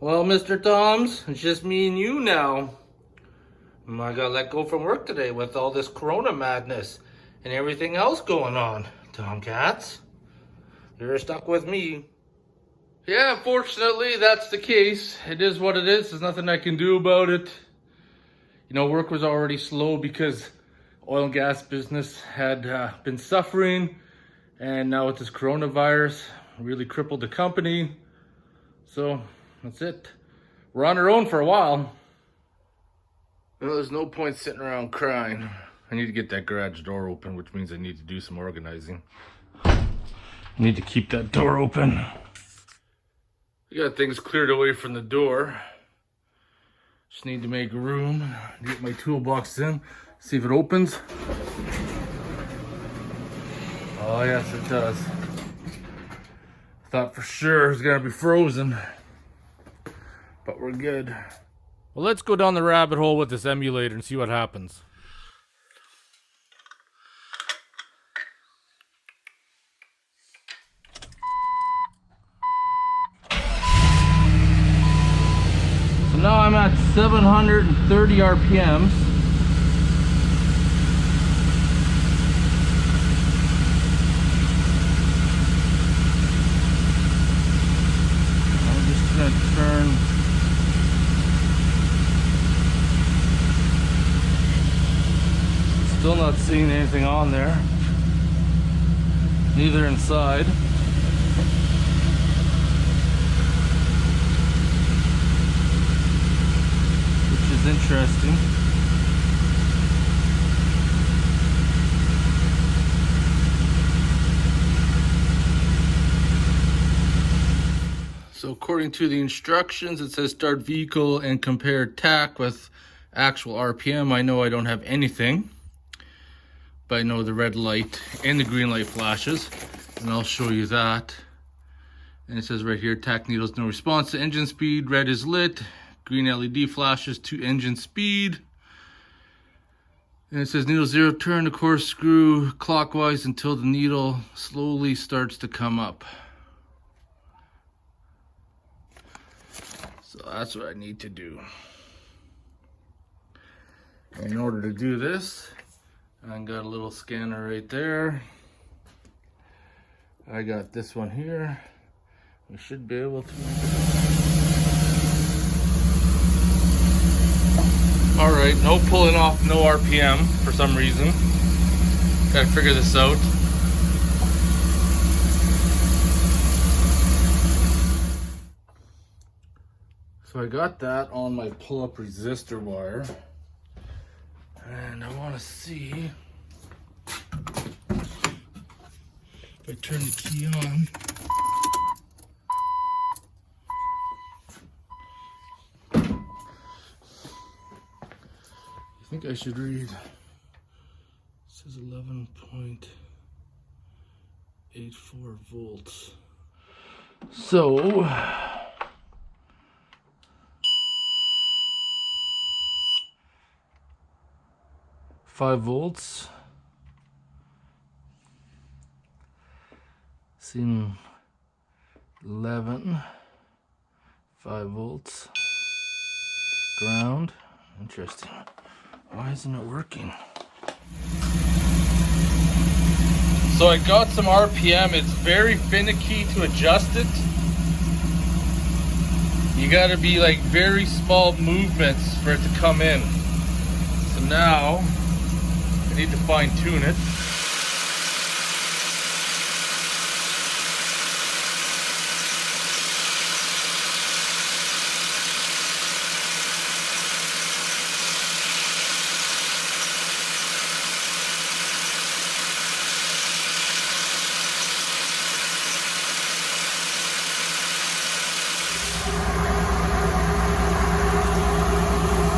Well, Mr. Toms, it's just me and you now. I got let go from work today with all this corona madness and everything else going on. Tomcats, you're stuck with me. Yeah, fortunately, that's the case. It is what it is. There's nothing I can do about it. You know, work was already slow because oil and gas business had been suffering. And now with this coronavirus, really crippled the company. So that's it. We're on our own for a while. Well, there's no point sitting around crying. I need to get that garage door open, which means I need to do some organizing. I need to keep that door open. I got things cleared away from the door. Just need to make room, get my toolbox in, see if it opens. Oh yes, it does. Thought for sure it was gonna be frozen, but we're good. Well, let's go down the rabbit hole with this emulator and see what happens. So now I'm at 730 RPMs. I'm just gonna turn. Still not seeing anything on there. Neither inside. Which is interesting. So according to the instructions, it says start vehicle and compare TAC with actual RPM. I know I don't have anything, but I know the red light and the green light flashes, and I'll show you that. And it says right here, TAC needles no response to engine speed, red is lit, green LED flashes to engine speed. And it says needle zero, turn the corkscrew clockwise until the needle slowly starts to come up. So that's what I need to do. And in order to do this, I got a little scanner right there. I got this one here. We should be able to. All right, no pulling off, no RPM for some reason. Gotta figure this out. So I got that on my pull-up resistor wire. And I want to see if I turn the key on. I think I should read. It says 11.84 volts. So 5 volts. Seen 11. 5 volts. Ground. Interesting. Why isn't it working? So I got some RPM. It's very finicky to adjust it. You gotta be like very small movements for it to come in. So now I need to fine tune it.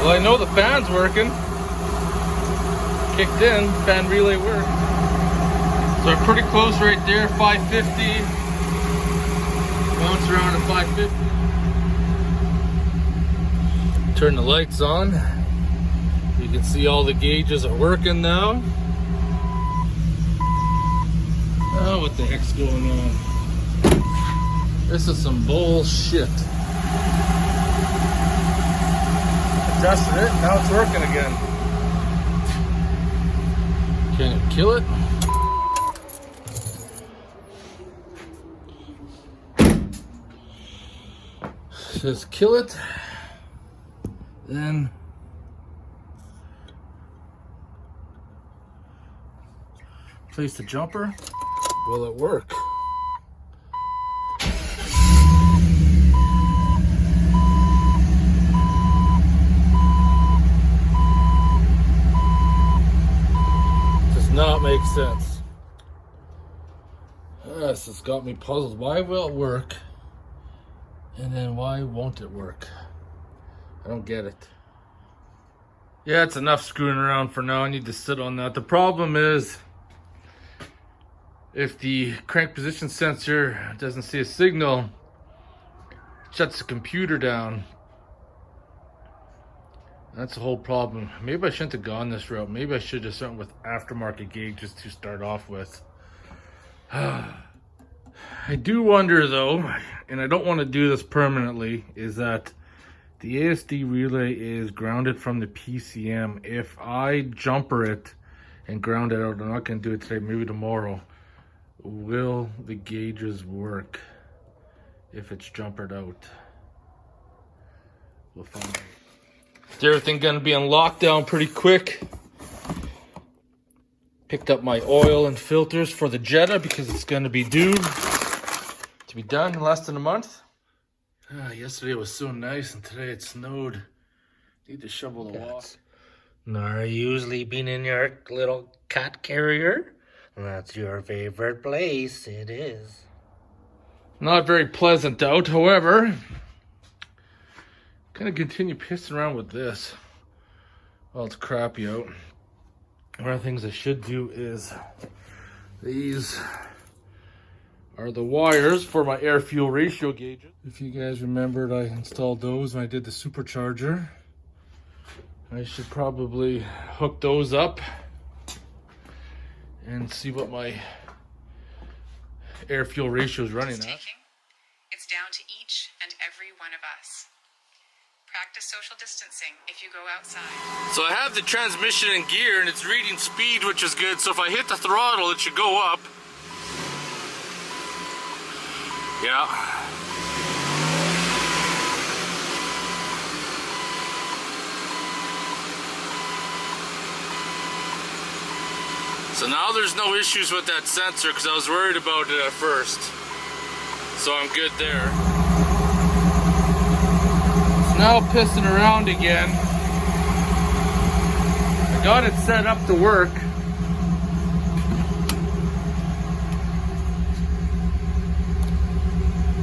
Well, I know the fan's working. Kicked in, fan relay worked. So I'm pretty close right there, 550. Bounce around at 550. Turn the lights on. You can see all the gauges are working now. Oh, what the heck's going on? This is some bullshit. adjusted it, now it's working again. Can it kill it? Says kill it, then place the jumper. Will it work? Does not make sense. This has got me puzzled. Why will it work? And then why won't it work? I don't get it. Yeah, it's enough screwing around for now. I need to sit on that. The problem is, if the crank position sensor doesn't see a signal, it shuts the computer down. That's the whole problem. Maybe I shouldn't have gone this route. Maybe I should have started with aftermarket gauges to start off with. I do wonder though, and I don't want to do this permanently, is that the ASD relay is grounded from the PCM. If I jumper it and ground it out, I'm not going to do it today, maybe tomorrow, will the gauges work if it's jumpered out? We'll find out. Is everything going to be on lockdown pretty quick? Picked up my oil and filters for the Jetta because it's going to be due to be done in less than a month. Yesterday was so nice and today it snowed. Need to shovel the walk. Nora usually been in your little cat carrier. That's your favorite place. It is. Not very pleasant out, however. Gonna continue pissing around with this while it's crappy out. One of the things I should do is, these are the wires for my air fuel ratio gauges. If you guys remembered, I installed those when I did the supercharger. I should probably hook those up and see what my air fuel ratio is running at. It's down to each and every one of us. Practice social distancing if you go outside. So I have the transmission in gear and it's reading speed, which is good. So if I hit the throttle, it should go up. Yeah. So now there's no issues with that sensor because I was worried about it at first. So I'm good there. It's now pissing around again. I got it set up to work.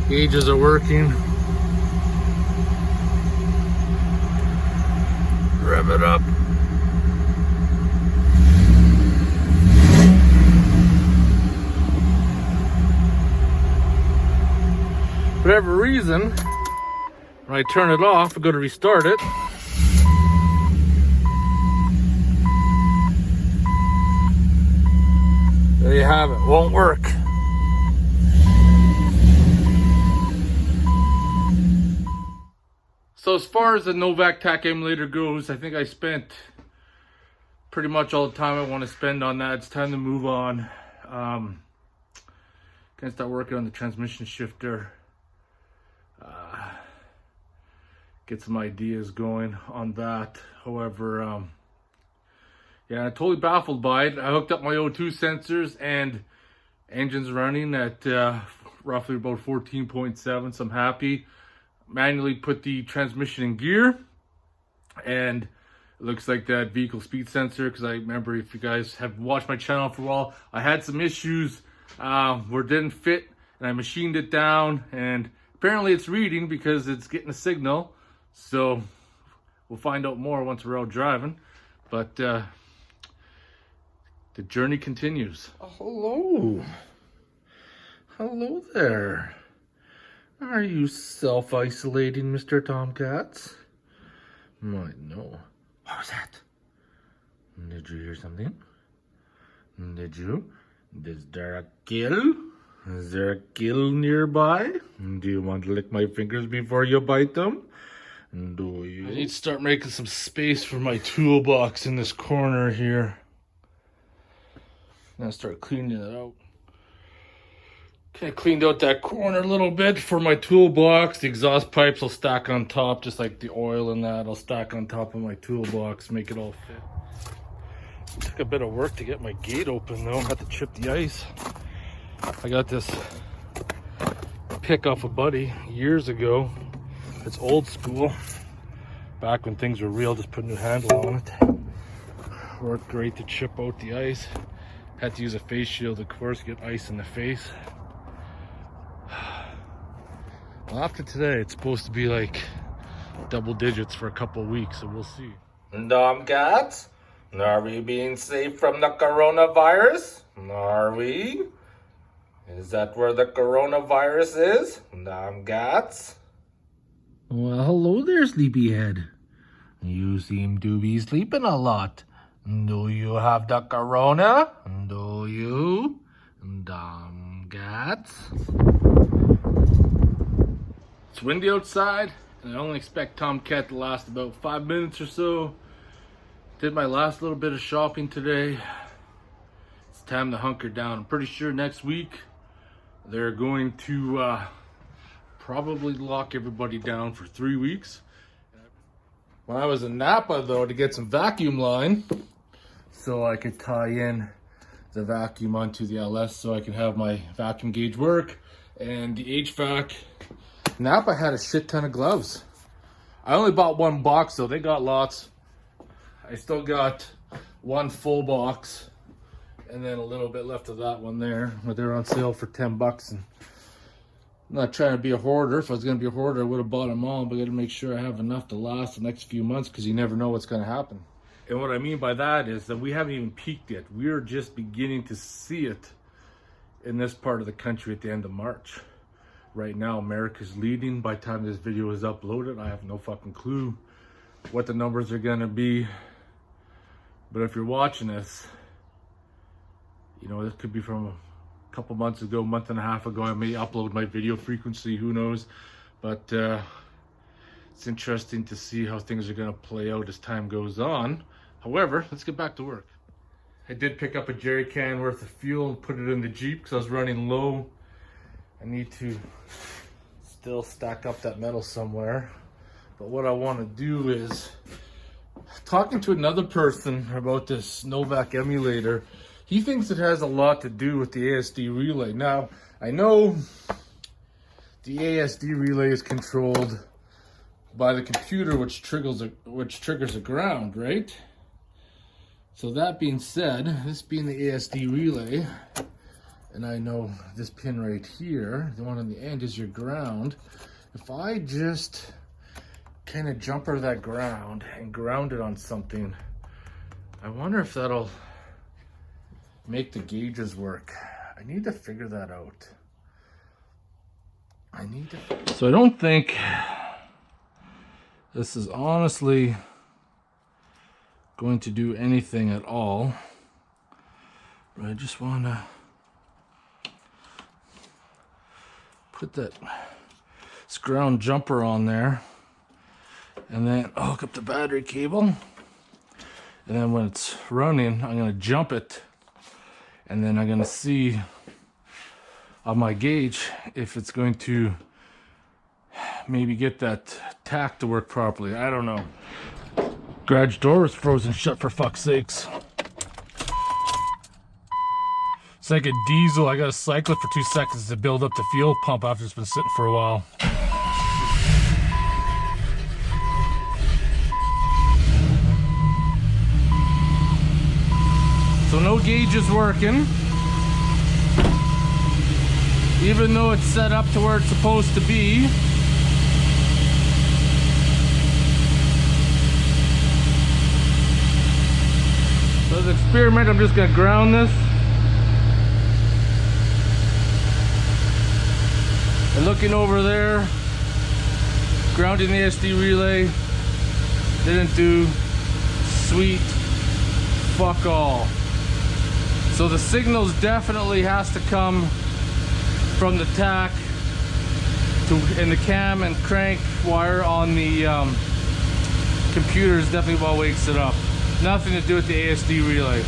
Gauges are working. Rev it up. For whatever reason, when I turn it off, I go to restart it. There you have it. Won't work. So as far as the Novak TAC emulator goes, I think I spent pretty much all the time I want to spend on that. It's time to move on. Gonna start working on the transmission shifter. Get some ideas going on that. However, yeah, I'm totally baffled by it. I hooked up my O2 sensors and engine's running at roughly about 14.7, so I'm happy. Manually put the transmission in gear and it looks like that vehicle speed sensor, because I remember, if you guys have watched my channel for a while, I had some issues where it didn't fit and I machined it down, and apparently it's reading because it's getting a signal. So we'll find out more once we're out driving, but the journey continues. Oh, hello there. Are you self-isolating, Mr. Tomcats? I know. What was that? Did you hear something? Did you? Is there a kill? Is there a kill nearby? Do you want to lick my fingers before you bite them? Do you? I need to start making some space for my toolbox in this corner here. Now start cleaning it out. Okay, I cleaned out that corner a little bit for my toolbox. The exhaust pipes will stack on top, just like the oil and that. I'll stack on top of my toolbox, make it all fit. It took a bit of work to get my gate open though. I had to chip the ice. I got this pick off a buddy years ago. It's old school. Back when things were real, just put a new handle on it. Worked great to chip out the ice. Had to use a face shield, of course, get ice in the face. Well, after today, it's supposed to be like double digits for a couple weeks, so we'll see. Cats, are we being safe from the coronavirus? Are we? Is that where the coronavirus is? Cats? Well, hello there, sleepyhead. You seem to be sleeping a lot. Do you have the corona? Do you? Cats? It's windy outside, and I only expect Tomcat to last about 5 minutes or so. Did my last little bit of shopping today. It's time to hunker down. I'm pretty sure next week they're going to probably lock everybody down for 3 weeks. When I was in Napa though, to get some vacuum line so I could tie in the vacuum onto the LS so I can have my vacuum gauge work and the HVAC. Napa had a shit ton of gloves. I only bought one box though, they got lots. I still got one full box and then a little bit left of that one there, but they're on sale for $10. And I'm not trying to be a hoarder. If I was going to be a hoarder, I would have bought them all, but I got to make sure I have enough to last the next few months because you never know what's going to happen. And what I mean by that is that we haven't even peaked yet. We're just beginning to see it in this part of the country at the end of March. Right now, America's leading. By the time this video is uploaded, I have no fucking clue what the numbers are going to be. But if you're watching this, you know, this could be from a couple months ago, month and a half ago. I may upload my video frequency, who knows. But it's interesting to see how things are going to play out as time goes on. However, let's get back to work. I did pick up a jerry can worth of fuel and put it in the Jeep because I was running low. I need to still stack up that metal somewhere. But what I want to do is, talking to another person about this Novak emulator, he thinks it has a lot to do with the ASD relay. Now, I know the ASD relay is controlled by the computer, which triggers a ground, right? So that being said, this being the ASD relay, and I know this pin right here, the one on the end, is your ground. If I just kind of jumper that ground and ground it on something, I wonder if that'll make the gauges work. I need to figure that out. So I don't think this is honestly going to do anything at all, but I just want to put that ground jumper on there and then hook up the battery cable, and then when it's running, I'm going to jump it, and then I'm going to see on my gauge if it's going to maybe get that tack to work properly. I don't know. Garage door is frozen shut, for fuck's sakes. It's like a diesel. I gotta cycle it for 2 seconds to build up the fuel pump after it's been sitting for a while. So no gauge is working, even though it's set up to where it's supposed to be. So as an experiment, I'm just gonna ground this. And looking over there, grounding the SD relay, didn't do sweet fuck all. So the signals definitely has to come from the tack to And the cam and crank wire on the computer is definitely what wakes it up. Nothing to do with the ASD relay.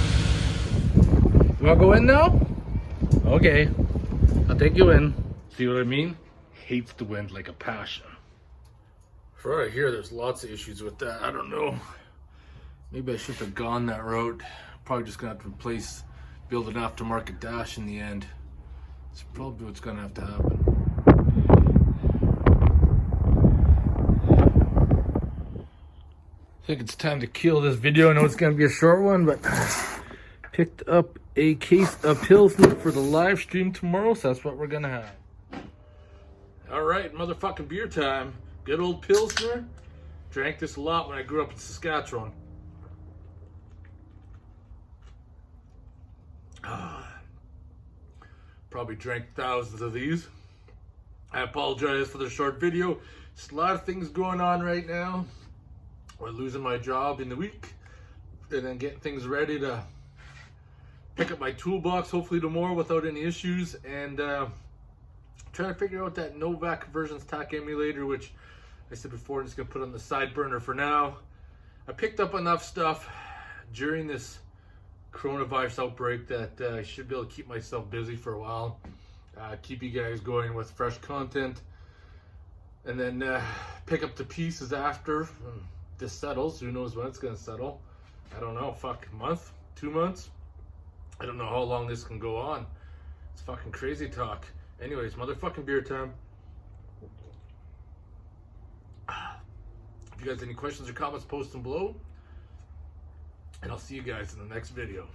You wanna go in now? Okay, I'll take you in. See what I mean? Hates the wind like a passion. For what I hear, there's lots of issues with that. I don't know. Maybe I should have gone that route. Probably just gonna have to build an aftermarket dash in the end. It's probably what's gonna have to happen. I think it's time to kill this video. I know it's gonna be a short one, but picked up a case of Pilsner for the live stream tomorrow, so that's what we're gonna have. All right, motherfucking beer time. Good old Pilsner. Drank this a lot when I grew up in Saskatchewan. Probably drank thousands of these. I apologize for the short video. There's a lot of things going on right now. We're losing my job in the week, and then getting things ready to pick up my toolbox hopefully tomorrow without any issues, and trying to figure out that Novak Versions TAC emulator, which I said before, I'm just gonna put on the side burner for now. I picked up enough stuff during this coronavirus outbreak that I should be able to keep myself busy for a while, keep you guys going with fresh content, and then pick up the pieces after this settles. Who knows when it's gonna settle? I don't know. Fuck, a month, 2 months. I don't know how long this can go on. It's fucking crazy talk. Anyways, motherfucking beer time. If you guys have any questions or comments, post them below. And I'll see you guys in the next video.